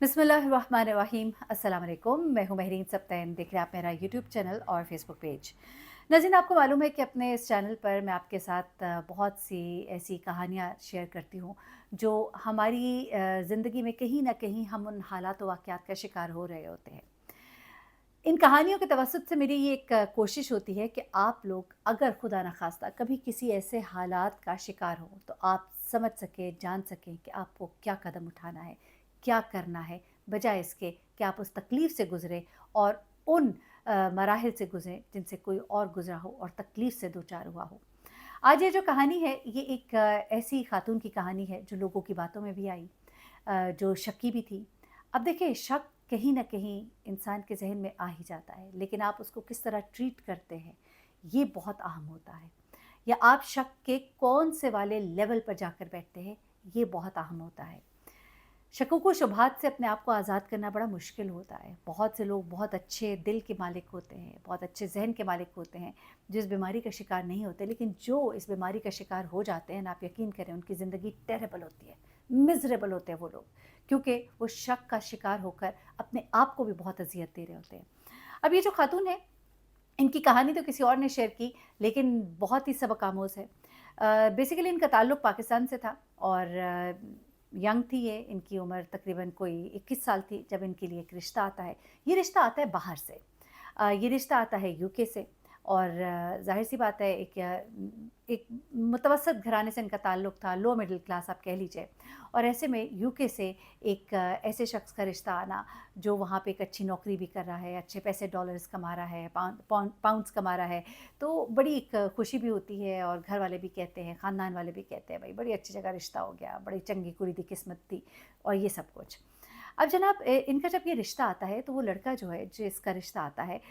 बिस्मिल्लाहिर्रहमानिर्रहीम। अस्सलाम वालेकुम। मैं हूँ महरीन सब्तैन। देख रहे हैं आप मेरा यूट्यूब चैनल और फेसबुक पेज। नाज़रीन, आपको मालूम है कि अपने इस चैनल पर मैं आपके साथ बहुत सी ऐसी कहानियाँ शेयर करती हूँ जो हमारी ज़िंदगी में कहीं न कहीं हम उन हालात व वाक़यात का शिकार हो रहे होते हैं। इन कहानियों के तवज्जुद से मेरी ये एक कोशिश होती है कि आप लोग अगर खुदा न ख़ास्ता कभी किसी ऐसे हालात का शिकार हो तो आप समझ सकें, जान सकें कि आपको क्या कदम उठाना है, क्या करना है, बजाय इसके कि आप उस तकलीफ़ से गुज़रें और उन मराहिल से गुज़रें जिनसे कोई और गुज़रा हो और तकलीफ़ से दो चार हुआ हो। आज ये जो कहानी है ये एक ऐसी खातून की कहानी है जो लोगों की बातों में भी आई, जो शक्की भी थी। अब देखिए, शक कहीं न कहीं इंसान के ज़हन में आ ही जाता है, लेकिन आप उसको किस तरह ट्रीट करते हैं, ये बहुत अहम होता है। या आप शक के कौन-से वाले लेवल पर जाकर बैठते हैं, ये बहुत अहम होता है। शकूक व शुबहात से अपने आप को आज़ाद करना बड़ा मुश्किल होता है। बहुत से लोग बहुत अच्छे दिल के मालिक होते हैं, बहुत अच्छे ज़हन के मालिक होते हैं, जो इस बीमारी का शिकार नहीं होते, लेकिन जो इस बीमारी का शिकार हो जाते हैं ना, आप यकीन करें उनकी ज़िंदगी टेरेबल होती है, मिज़रेबल होते हैं वो लोग, क्योंकि वो शक का शिकार होकर अपने आप को भी बहुत अज़ियत दे रहे होते हैं। अब ये जो खातून है, इनकी कहानी तो किसी और ने शेयर की, लेकिन बहुत ही सबक आमोज़ है। बेसिकली इनका ताल्लुक पाकिस्तान से था और यंग थी ये, इनकी उम्र तकरीबन कोई 21 साल थी जब इनके लिए एक रिश्ता आता है। ये रिश्ता आता है बाहर से। ये रिश्ता आता है यूके से और ज़ाहिर-सी बात है एक मुतवस्सित घराने से इनका ताल्लुक था, लो मिडल क्लास आप कह लीजिए। और ऐसे में यूके से एक ऐसे शख़्स का रिश्ता आना जो वहाँ पे एक अच्छी नौकरी भी कर रहा है, अच्छे पैसे डॉलर्स कमा रहा है, पाउंड्स कमा रहा है, तो बड़ी एक खुशी भी होती है और घर वाले भी कहते हैं, ख़ानदान वाले भी कहते हैं, भई बड़ी अच्छी जगह रिश्ता हो गया, बड़ी चंगी कुड़ी दी किस्मत थी और ये सब कुछ। अब जनाब, इनका जब ये रिश्ता आता है तो वो लड़का जो है जिसका रिश्ता आता है,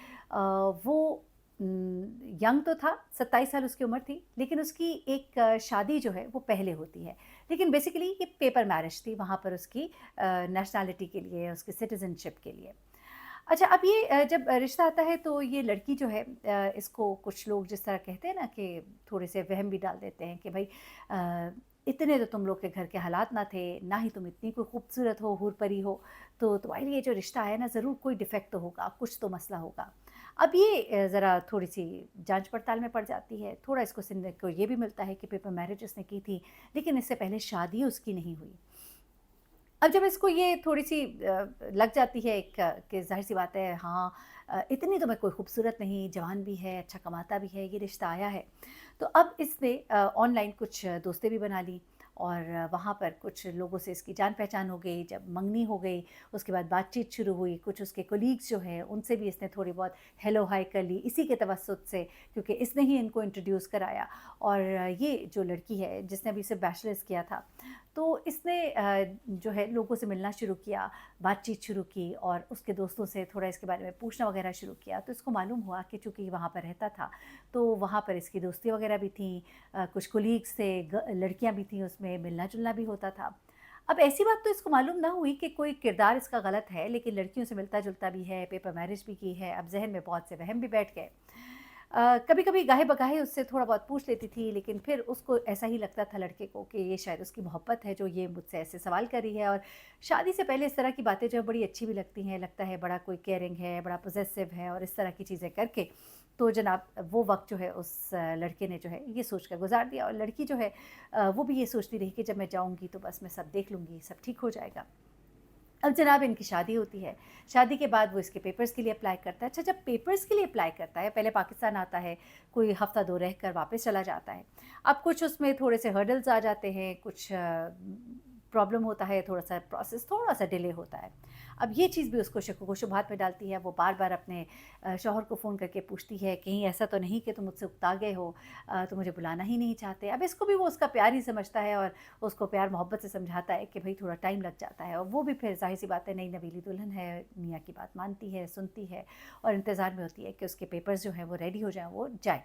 वो यंग तो था, 27 साल उसकी उम्र थी, लेकिन उसकी एक शादी जो है वो पहले होती है। लेकिन बेसिकली ये पेपर मैरिज थी वहाँ पर उसकी नेशनैलिटी के लिए, उसकी सिटीज़नशिप के लिए। अच्छा, अब ये जब रिश्ता आता है तो ये लड़की जो है, इसको कुछ लोग जिस तरह कहते हैं ना कि थोड़े से वहम भी डाल देते हैं कि भाई इतने तो तुम लोग के घर के हालात ना थे, ना ही तुम इतनी कोई खूबसूरत हो, हूर परी हो, तो तुम्हारे लिए जो रिश्ता आया ना ज़रूर कोई डिफेक्ट तो होगा, कुछ तो मसला होगा। अब ये ज़रा थोड़ी-सी जाँच पड़ताल में पड़ जाती है, थोड़ा इसको सुनने को ये भी मिलता है कि पेपर मैरिज उसने की थी, लेकिन इससे पहले शादी उसकी नहीं हुई। अब जब इसको ये थोड़ी-सी लग जाती है एक कि ज़ाहिर-सी बात है, हाँ, इतनी तो मैं कोई खूबसूरत नहीं, जवान भी है, अच्छा कमाता भी है, ये रिश्ता आया है। तो अब इसने ऑनलाइन कुछ दोस्तें भी बना ली और वहाँ पर कुछ लोगों से इसकी जान-पहचान हो गई, जब मंगनी हो गई, उसके बाद बातचीत शुरू हुई, कुछ उसके कलीग्स जो हैं, उनसे भी इसने थोड़ी बहुत हेलो हाय कर ली, इसी के तवस्सुत से, क्योंकि इसने ही इनको इंट्रोड्यूस कराया। और ये जो लड़की है, जिसने अभी सिर्फ़ बैचलर्स किया था, तो इसने जो है लोगों से मिलना शुरू किया, बातचीत शुरू की और उसके दोस्तों से थोड़ा इसके बारे में पूछना वगैरह शुरू किया। तो इसको मालूम हुआ कि चूँकि वहाँ पर रहता था, तो वहाँ पर इसकी दोस्ती वगैरह भी थी, कुछ कोलीग्स थे, लड़कियाँ भी थीं उसमें, मिलना-जुलना भी होता था। अब ऐसी बात तो इसको मालूम ना हुई कि कोई किरदार इसका गलत है, लेकिन लड़कियों से मिलता-जुलता भी है, पेपर मैरिज भी की है, अब ज़हन में बहुत से वहम भी बैठ गए। कभी-कभी गाहे-बगाहे उससे थोड़ा बहुत पूछ लेती थी, लेकिन फिर उसको ऐसा ही लगता था लड़के को कि ये शायद उसकी मोहब्बत है जो ये मुझसे ऐसे सवाल कर रही है। और शादी से पहले इस तरह की बातें जो है बड़ी अच्छी भी लगती हैं, लगता है बड़ा कोई केयरिंग है, बड़ा पॉसेसिव है और इस तरह की चीज़ें करके, तो जनाब वो वक़्त जो है उस लड़के ने जो है ये सोच कर गुज़ार दिया और लड़की जो है वो भी ये सोचती रही कि जब मैं जाऊँगी तो बस मैं सब देख लूँगी, सब ठीक हो जाएगा। अब जनाब इनकी शादी होती है। शादी के बाद वो इसके पेपर्स के लिए अप्लाई करता है। अच्छा, जब पेपर्स के लिए अप्लाई करता है, पहले पाकिस्तान आता है, कोई हफ़्ता 2 रहकर वापस चला जाता है। अब कुछ उसमें थोड़े से हर्डल्स आ जाते हैं, कुछ प्रॉब्लम होता है, थोड़ा-सा प्रोसेस थोड़ा-सा डिले होता है। अब ये चीज़ भी उसको शक व शुबहात में डालती है। वो बार-बार अपने शौहर को फ़ोन करके पूछती है, कहीं ऐसा तो नहीं कि तुम मुझसे उकता गए हो, तुम मुझे बुलाना ही नहीं चाहते। अब इसको भी वो उसका प्यार ही समझता है और उसको प्यार मोहब्बत से समझाता है कि भई थोड़ा टाइम लग जाता है और वो भी फिर ज़ाहिर-सी बात है, नई नवेली दुल्हन है, मियाँ की बात मानती है, सुनती है और इंतज़ार में होती है कि उसके पेपर्स जो हैं वो रेडी हो जाएँ, वो जाए।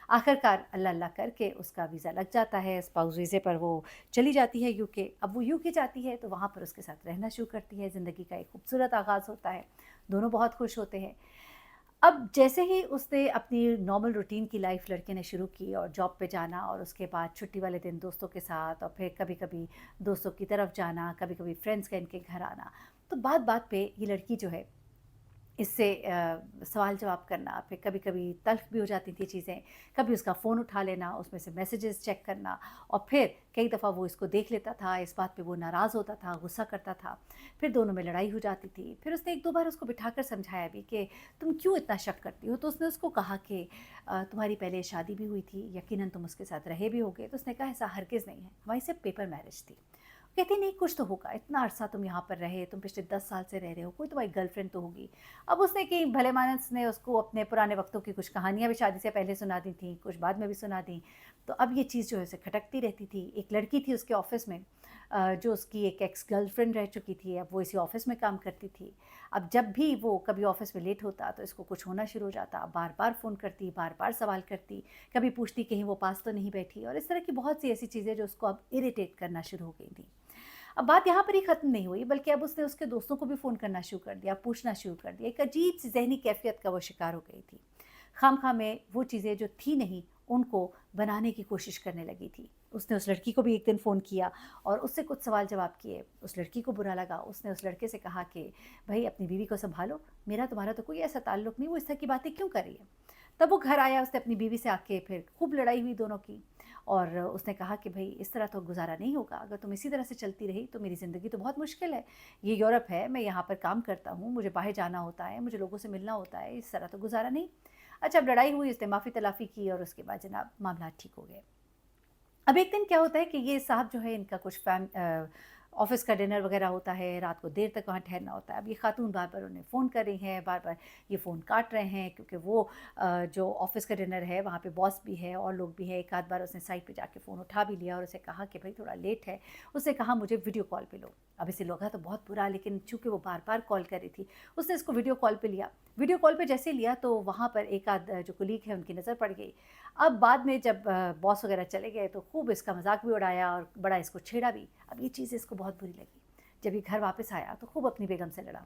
आखिरकार अल्लाह-अल्लाह करके उसका वीज़ा लग जाता है, स्पाउस वीज़े पर वो चली जाती है यूके। अब वो यूके जाती है तो वहाँ पर उसके साथ रहना शुरू करती है, ज़िंदगी का एक खूबसूरत आगाज़ होता है, दोनों बहुत खुश होते हैं। अब जैसे ही उसने अपनी नॉर्मल रूटीन की लाइफ लड़के ने शुरू की और जॉब पे जाना और उसके बाद छुट्टी वाले दिन दोस्तों के साथ और फिर कभी-कभी दोस्तों की तरफ जाना, कभी-कभी फ्रेंड्स का इनके घर आना, तो बात-बात पे ये लड़की जो है इससे सवाल जवाब करना, फिर कभी-कभी तल्ख़ भी हो जाती थी चीज़ें, कभी उसका फ़ोन उठा लेना, उसमें से मैसेजेस चेक करना और फिर कई दफ़ा वो इसको देख लेता था, इस बात पे वो नाराज़ होता था, गुस्सा करता था, फिर दोनों में लड़ाई हो जाती थी। फिर उसने 1-2 बार उसको बिठाकर समझाया भी कि तुम क्यों इतना शक करती हो? तो उसने उसको कहा कि तुम्हारी पहले शादी भी हुई थी, यकीनन तुम उसके साथ रहे भी होंगे। तो उसने कहा ऐसा हरगिज़ नहीं है, हमारी सिर्फ़ पेपर मैरिज थी। कहती नहीं कुछ तो होगा, इतना अरसा तुम यहाँ पर रहे, तुम पिछले 10 साल से रह रहे हो, कोई तुम्हारी गर्लफ्रेंड तो होगी। अब उसने कि भले-मानस ने उसको अपने पुराने वक़्तों की कुछ कहानियाँ भी शादी से पहले सुना दी थी, कुछ बाद में भी सुना दी। तो अब ये चीज़ जो है उसे खटकती रहती थी। एक लड़की थी उसके ऑफ़िस में जो उसकी एक एक्स गर्लफ्रेंड रह चुकी थी, अब वो इसी ऑफ़िस में काम करती थी। अब जब भी वो कभी ऑफ़िस में लेट होता तो इसको कुछ होना शुरू हो जाता, बार-बार फ़ोन करती, बार-बार सवाल करती, कभी पूछती कहीं वो पास तो नहीं बैठी और इस तरह की बहुत सी ऐसी चीज़ें जो उसको अब इरिटेट करना शुरू हो गई थी। अब बात यहाँ पर ही ख़त्म नहीं हुई बल्कि अब उसने उसके दोस्तों को भी फ़ोन करना शुरू कर दिया, पूछना शुरू कर दिया। एक अजीब-सी ज़हनी कैफ़ियत का वो शिकार हो गई थी। ख़ामख़ाह में वो चीज़ें जो थी नहीं, उनको बनाने की कोशिश करने लगी थी। उसने उस लड़की को भी एक दिन फ़ोन किया और उससे कुछ सवाल-जवाब किए। उस लड़की को बुरा लगा, उसने उस लड़के से कहा कि, "भई अपनी बीवी को सँभालो, मेरा तुम्हारा तो कोई ऐसा ताल्लुक नहीं, वो इस तरह की बातें क्यों कर रही है?" तब वो घर आया, उसने अपनी बीवी से आके फिर खूब लड़ाई हुई दोनों की और उसने कहा कि भई इस तरह तो गुज़ारा नहीं होगा, अगर तुम इसी तरह से चलती रही तो मेरी ज़िंदगी तो बहुत मुश्किल है। ये यूरोप है, मैं यहाँ पर काम करता हूँ, मुझे बाहर जाना होता है, मुझे लोगों से मिलना होता है, इस तरह तो गुज़ारा नहीं। अच्छा अब लड़ाई हुई, उसने माफ़ी-तलाफ़ी की और उसके बाद जनाब मामलात ठीक हो गए। अब एक दिन क्या होता है कि ये साहब जो है इनका कुछ ऑफ़िस का डिनर वग़ैरह होता है, रात को देर तक वहाँ ठहरना होता है। अब ये ख़ातून बार-बार उन्हें फ़ोन कर रही हैं, बार-बार ये फ़ोन काट रहे हैं क्योंकि वो जो ऑफ़िस का डिनर है वहाँ पे बॉस भी है और लोग भी हैं। एक आध बार उसने साइड पे जाके फ़ोन उठा भी लिया और उसे कहा कि भई थोड़ा लेट है। उसने कहा मुझे वीडियो कॉल पे लो। अब इसे लगा तो बहुत बुरा लेकिन चूँकि वो बार-बार कॉल कर रही थी, उसने इसको वीडियो कॉल पे लिया। वीडियो कॉल पे जैसे लिया तो वहाँ पर एक आध जो कलीग है उनकी नज़र पड़ गई। अब बाद में जब बॉस वग़ैरह चले गए तो खूब इसका मज़ाक भी उड़ाया और बड़ा इसको छेड़ा भी। अब ये चीज़ इसको बहुत बुरी लगी। जब ये घर वापस आया तो खूब अपनी बेगम से लड़ा।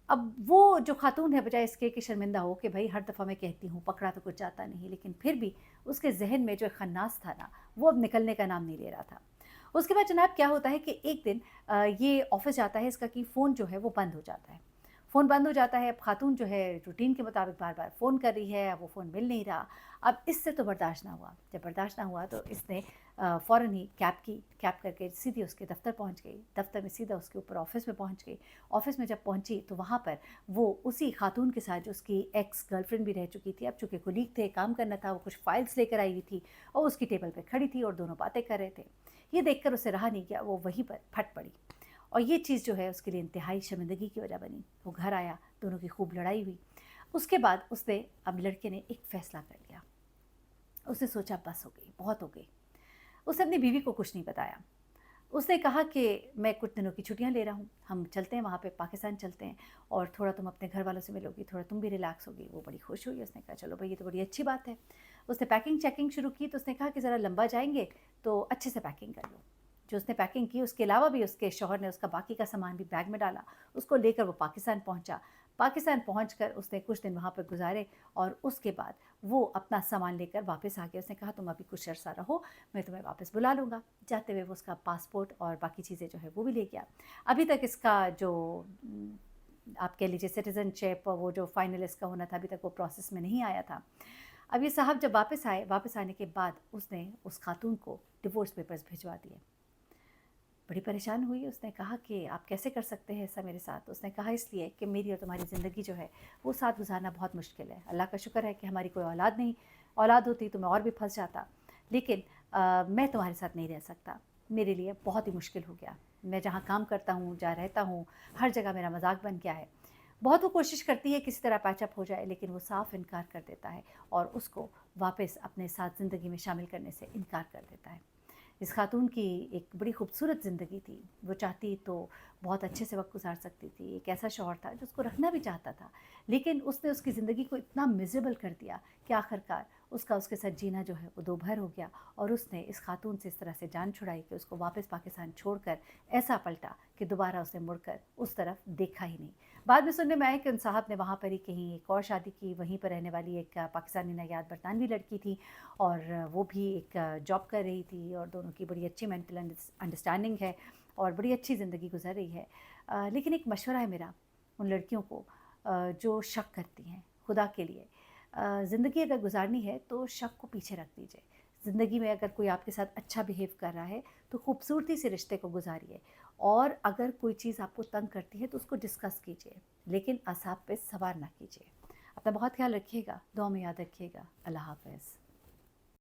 अब वो जो ख़ातून है बजाए इसके कि शर्मिंदा हो कि भई हर दफ़ा मैं कहती हूँ पकड़ा तो कुछ जाता नहीं, लेकिन फिर भी उसके ज़हन में जो एक खन्नास था ना, वो अब निकलने का नाम नहीं ले रहा था। उसके बाद जनाब क्या होता है कि एक दिन ये ऑफ़िस जाता है इसका कि फ़ोन जो है वो बंद हो जाता है। फ़ोन बंद हो जाता है, अब ख़ातून जो है रूटीन के मुताबिक बार-बार फ़ोन कर रही है, अब वो फ़ोन मिल नहीं रहा। अब इससे तो बर्दाश्त ना हुआ, जब बर्दाश्त ना हुआ तो इसने फ़ौरन ही कैब की, कैब करके सीधी उसके दफ़्तर पहुँच गई। दफ़्तर में सीधा उसके ऊपर ऑफ़िस में पहुँच गई। ऑफ़िस में जब पहुँची तो वहाँ पर वो उसी ख़ातून के साथ जो उसकी एक्स गर्लफ्रेंड भी रह चुकी थी, अब चूँकि कोलीग थे, काम करना था, वो कुछ फ़ाइल्स लेकर आई हुई थी और उसकी टेबल पे खड़ी थी और दोनों बातें कर रहे थे। ये देखकर उसे रहा नहीं गया, वो वहीं पर फट पड़ी। और ये चीज़ जो है उसके लिए इंतहाई शर्मिंदगी की वजह बनी। वो घर आया, दोनों की खूब लड़ाई हुई। उसके बाद उसने अब लड़के ने एक फ़ैसला कर लिया। उसने सोचा बस हो गई, बहुत हो गई। उसने अपनी बीवी को कुछ नहीं बताया। उसने कहा कि मैं कुछ दिनों की छुट्टियाँ ले रहा हूँ, हम चलते हैं वहाँ पे पाकिस्तान चलते हैं और थोड़ा तुम अपने घर वालों से मिलोगी, थोड़ा तुम भी रिलैक्स होगी। वो बड़ी खुश हुई, उसने कहा चलो भई ये तो बड़ी अच्छी बात है। उसने पैकिंग-चैकिंग शुरू की तो उसने कहा कि ज़रा लंबा जाएँगे तो अच्छे से पैकिंग कर लो। जो उसने पैकिंग की उसके अलावा भी उसके शौहर ने उसका बाकी का सामान भी बैग में डाला, उसको लेकर वो पाकिस्तान पहुँचा। पाकिस्तान पहुँचकर उसने कुछ दिन वहाँ पर गुज़ारे और उसके बाद वो अपना सामान लेकर वापस आ गया। उसने कहा तुम अभी कुछ अरसा रहो, मैं तुम्हें वापस बुला लूँगा। जाते हुए वो उसका पासपोर्ट और बाकी चीज़ें जो है वो भी ले गया। अभी तक इसका जो आप कह लीजिए सिटीज़नशिप वो जो फाइनल इसका होना था अभी तक वो प्रोसेस में नहीं आया था। अब ये साहब जब वापस आए, वापस आने के बाद उसने उस खातून को डिवोर्स पेपर्स भिजवा दिए। बड़ी परेशान हुई, उसने कहा कि आप कैसे कर सकते हैं ऐसा मेरे साथ? उसने कहा इसलिए कि मेरी और तुम्हारी ज़िंदगी जो है वो साथ गुज़ारना बहुत मुश्किल है। अल्लाह का शुक्र है कि हमारी कोई औलाद नहीं, औलाद होती तो मैं और भी फँस जाता। लेकिन मैं तुम्हारे साथ नहीं रह सकता। मेरे लिए बहुत ही मुश्किल हो गया। मैं जहाँ काम करता हूँ, जहाँ रहता हूँ, हर जगह मेरा मज़ाक बन गया है। बहुत वो कोशिश करती है किसी तरह पैचअप हो जाए लेकिन वो साफ़ इनकार कर देता है और उसको वापस अपने साथ ज़िंदगी में शामिल करने से इनकार कर देता है। इस खातून की एक बड़ी खूबसूरत ज़िंदगी थी। वो चाहती तो बहुत अच्छे से वक़्त गुज़ार सकती थी। एक ऐसा शौहर था जो उसको रखना भी चाहता था। लेकिन उसने उसकी ज़िंदगी को इतना मिज़रेबल कर दिया कि आखिरकार उसका उसके साथ जीना जो है वो दो-भर हो गया और उसने इस खातून से इस तरह से जान छुड़ाई कि उसको वापस पाकिस्तान छोड़कर ऐसा पलटा कि दोबारा उसने मुड़कर उस तरफ देखा ही नहीं। बाद में सुनने में आया कि उन साहब ने वहाँ पर ही कहीं एक और शादी की, वहीं पर रहने वाली एक पाकिस्तानी नयाद बरतानवी लड़की थी और वो भी एक जॉब कर रही थी और दोनों की बड़ी अच्छी मेंटल अंडरस्टैंडिंग है और बड़ी अच्छी ज़िंदगी गुजर रही है। लेकिन एक मशवरा है मेरा उन लड़कियों को जो शक करती हैं खुदा के लिए। ज़िंदगी अगर गुजारनी है तो शक को पीछे रख दीजिए। ज़िंदगी में अगर कोई आपके साथ अच्छा बिहेव कर रहा है तो खूबसूरती से रिश्ते को गुजारिए, और अगर कोई चीज़ आपको तंग करती है तो उसको डिस्कस कीजिए, लेकिन असाब पे सवार ना कीजिए। अपना बहुत ख्याल रखिएगा, दुआ में याद रखिएगा। अल्लाह हाफ़िज़।